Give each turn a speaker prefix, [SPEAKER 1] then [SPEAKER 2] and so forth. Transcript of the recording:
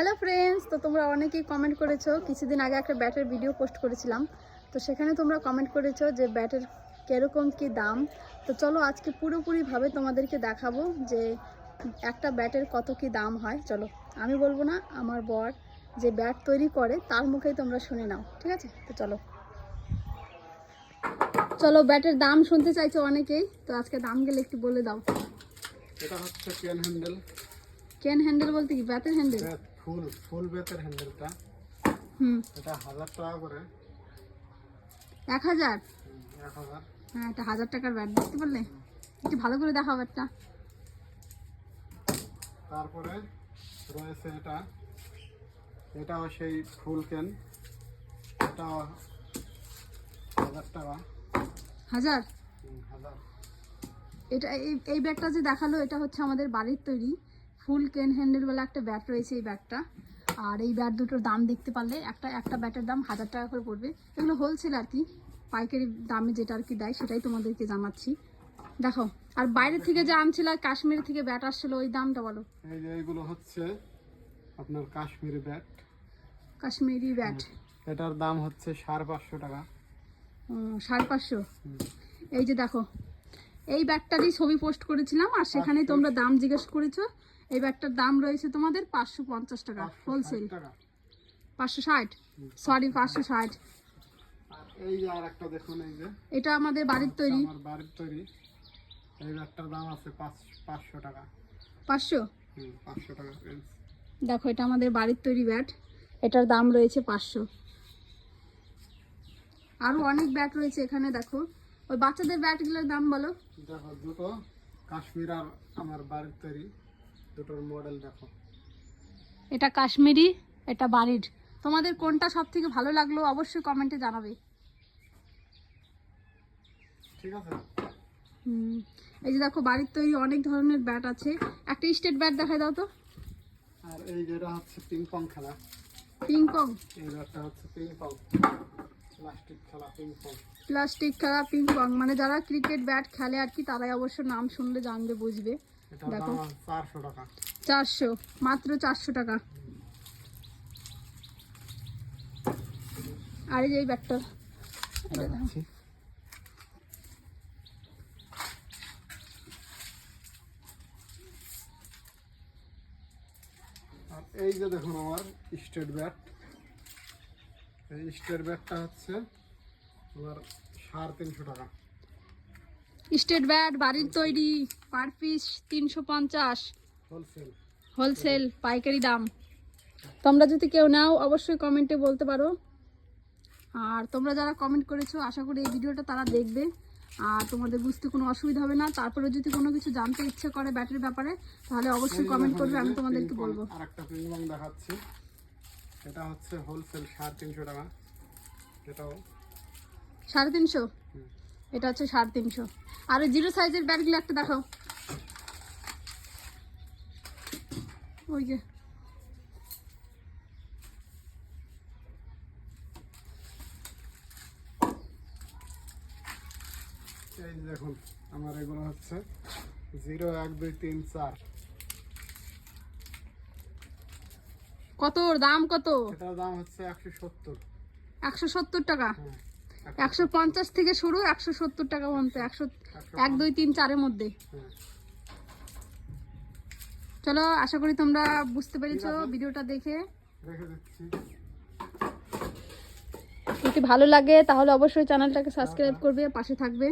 [SPEAKER 1] Hello friends, তো তোমরা অনেকেই কমেন্ট করেছো। কিছুদিন আগে একটা ব্যাটের ভিডিও পোস্ট করেছিলাম, তো সেখানে তোমরা কমেন্ট করেছো যে ব্যাটের কীরকম কি দাম। তো চলো আজকে পুরোপুরিভাবে তোমাদেরকে দেখাবো যে একটা ব্যাটের কত কি দাম হয়। চলো, আমি বলবো না, আমার বর যে ব্যাট তৈরি করে তার মুখেই তোমরা শুনে নাও, ঠিক আছে? তো চলো চলো ব্যাটের দাম শুনতে চাইছো অনেকেই, তো আজকে দাম গেলে একটু বলে দাও।
[SPEAKER 2] এটা হচ্ছে কেন হ্যান্ডেল।
[SPEAKER 1] কেন হ্যান্ডেল বলতে কি? ব্যাটের হ্যান্ডেল?
[SPEAKER 2] ফুল ব্যাটের হ্যান্ডেলটা। এটা 1000 টাকা করে।
[SPEAKER 1] 1000?
[SPEAKER 2] 1000।
[SPEAKER 1] হ্যাঁ, এটা 1000 টাকার ব্যাট, দেখতে পারলে? একটু ভালো করে দেখাও ব্যাটটা।
[SPEAKER 2] তারপরে রয়েছে এটাও সেই ফুল কেন, এটা 1000 টাকা।
[SPEAKER 1] 1000?
[SPEAKER 2] 1000।
[SPEAKER 1] এটা এই ব্যাগটা যে দেখালো এটা হচ্ছে আমাদের বাড়ির তৈরি ফুল কেন হ্যান্ডেল বলে একটা ব্যাট রয়েছে এই ব্যাগটা। আর এই ব্যাট দুটোর দাম দেখতে পারলে একটা ব্যাটের দাম 1000 টাকা করে পড়বে। এগুলো হোলসেল আর কি, পাইকারি দামে যেটা আর কি দেয় সেটাই তোমাদেরকে জানাচ্ছি। দেখো, আর বাইরে থেকে যে আনছিল কাশ্মীর থেকে ব্যাট আসছিল ওই দামটা বলো।
[SPEAKER 2] এই যে এইগুলো হচ্ছে আপনার কাশ্মীরি ব্যাট।
[SPEAKER 1] কাশ্মীরি ব্যাট,
[SPEAKER 2] এটার দাম হচ্ছে 550 টাকা।
[SPEAKER 1] 550? এই যে দেখো, এই ব্যাগটারই ছবি পোস্ট করেছিলাম আর সেখানে তোমরা দাম জিজ্ঞেস করেছো। এই ব্যাগটার দাম রয়েছে তোমাদের 550 টাকা হোলসেল। 560, সরি 560।
[SPEAKER 2] এই যে আরেকটা দেখুন, এই যে
[SPEAKER 1] এটা আমাদের বাড়ির তৈরি।
[SPEAKER 2] আমার বাড়ির তৈরি। এই ব্যাগটার দাম আছে 500 টাকা।
[SPEAKER 1] 500?
[SPEAKER 2] 500 টাকা ফ্রেন্ডস।
[SPEAKER 1] দেখো, এটা আমাদের বাড়ির তৈরি ব্যাট, এটার দাম রয়েছে 500। আরো অনেক ব্যাট রয়েছে এখানে। দেখো, ওই বাচ্চাদের ব্যাটগুলোর দাম বলো।
[SPEAKER 2] দেখো, দুটো কাশ্মীর আর আমার বাড়ির তৈরি, দুটোর মডেল দেখো।
[SPEAKER 1] এটা কাশ্মীরি, এটা বাড়ির। তোমাদের কোনটা সব থেকে ভালো লাগলো অবশ্যই কমেন্টে জানাবে।
[SPEAKER 2] ঠিক আছে।
[SPEAKER 1] এই যে দেখো, বাড়ির তৈরি অনেক ধরনের ব্যাট আছে। একটা স্টেট ব্যাট দেখাই দাও তো।
[SPEAKER 2] আর এই যেটা হচ্ছে পিং পং খেলা।
[SPEAKER 1] Ping pong?
[SPEAKER 2] এই ব্যাটটা হচ্ছে পিং পং, প্লাস্টিক খেলা পিং পং।
[SPEAKER 1] প্লাস্টিক খেলা পিং পং মানে যারা ক্রিকেট ব্যাট খেলে আর কি, তারাই অবশ্য নাম শুনলে জানবে, বুঝবে। দেখো,
[SPEAKER 2] 400 টাকা।
[SPEAKER 1] 400, মাত্র 400 টাকা। আর এই যে এই ব্যাটটা,
[SPEAKER 2] আর এই যে দেখুন আমার স্টেট ব্যাট। এই স্টেট ব্যাটটা হচ্ছে আমার 350 টাকা।
[SPEAKER 1] স্টেট ব্যাট বাড়ির তৈরি, পার পিস 350
[SPEAKER 2] হোলসেল।
[SPEAKER 1] হোলসেল পাইকারি দাম। তোমরা যদি কেউ নাও অবশ্যই কমেন্টে বলতে পারো। আর তোমরা যারা কমেন্ট করেছো আশা করি এই ভিডিওটা তারা দেখবে আর তোমাদের বুঝতে কোনো অসুবিধা হবে না। তারপরে যদি কোনো কিছু জানতে ইচ্ছে করে ব্যাটের ব্যাপারে তাহলে অবশ্যই কমেন্ট করবে, আমি তোমাদেরকে বলবো।
[SPEAKER 2] আরেকটা পিং পং দেখাচ্ছি, এটা হচ্ছে হোলসেল 350 টাকা। এটাও
[SPEAKER 1] 350? এটা হচ্ছে 350। আর ওই জিরো সাইজের ব্যাটগুলো একটা দেখাও। ওই যে
[SPEAKER 2] এই দেখুন আমার এগুলো হচ্ছে 0, 1, 2, 3, 4।
[SPEAKER 1] কত দাম? কত?
[SPEAKER 2] এটার দাম হচ্ছে 170।
[SPEAKER 1] 170 টাকা? 150 থেকে শুরু, 170 টাকা পর্যন্ত। 1 2 3 4 এর মধ্যে। চলো, আশা করি তোমরা বুঝতে পেরেছো ভিডিওটা দেখে।
[SPEAKER 2] রেখে দিচ্ছি।
[SPEAKER 1] যদি ভালো লাগে তাহলে অবশ্যই চ্যানেলটাকে সাবস্ক্রাইব করবে, পাশে থাকবে।